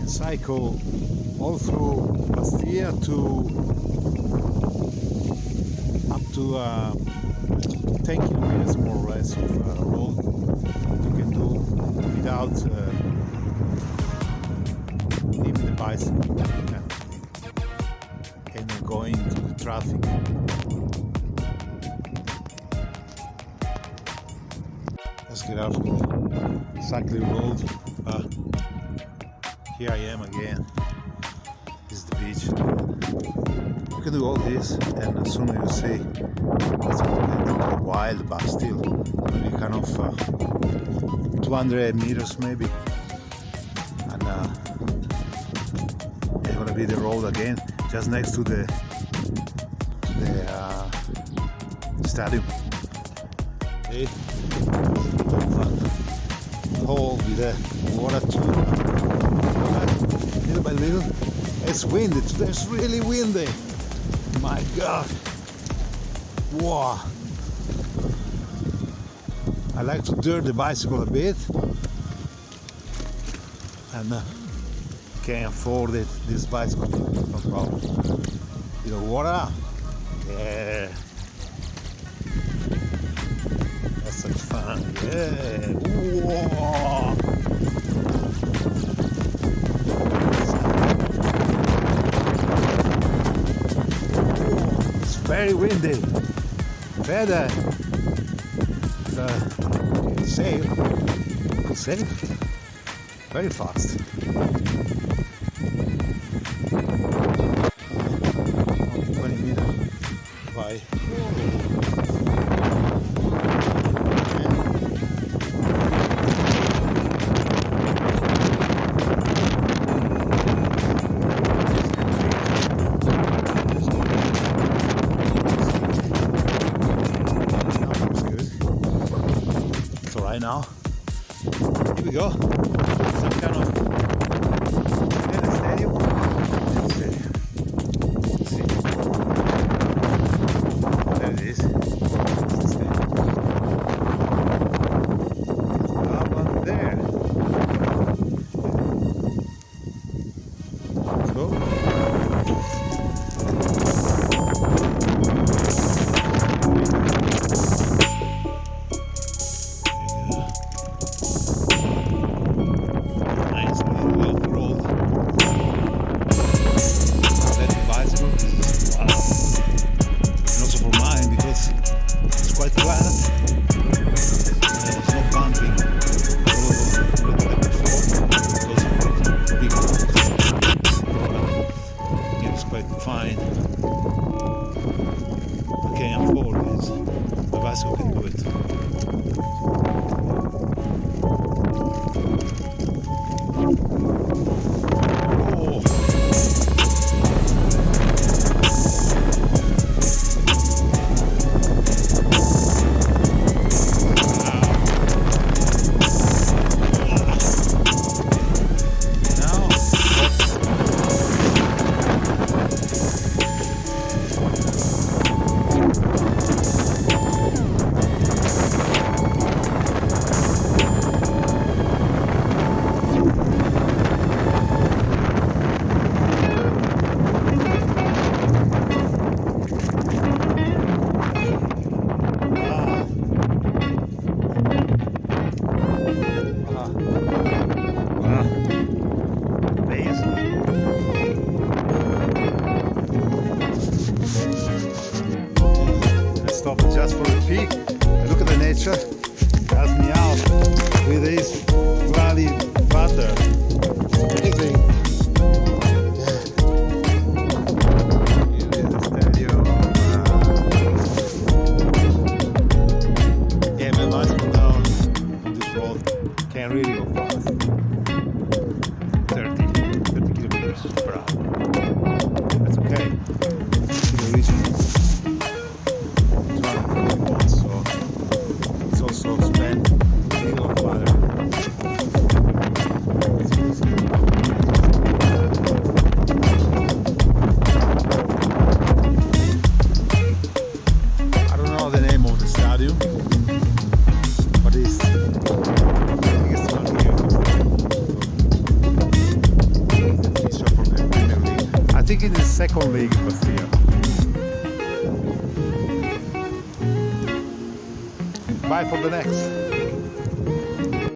cycle all through Bastia up to 10 kilometers more or less of road you can do without leaving the bicycle and going into the traffic. Let's get out from the cycling road. Here I am again. This is the beach. You can do all this, and as soon as you see it's a wild, but still maybe kind of 200 meters maybe, and it's gonna be the road again, just next to the stadium. Okay. Hole with the water too. Little by little. It's windy. It's really windy. My God. Wow. I like to dirt the bicycle a bit, and can't afford it. This bicycle, no problem. Little water. Yeah. That's such fun. Yeah. Whoa. It's very windy. Better sail. Could sail very fast. 20 meters by. Right now, here we go. Some kind of stadium. Let's see. There it is. It's the stadium. Up on there. Let's go. Fine. I can't afford it. The bicycle can do it. Oh. think it is second league Bastia. Bye for the next.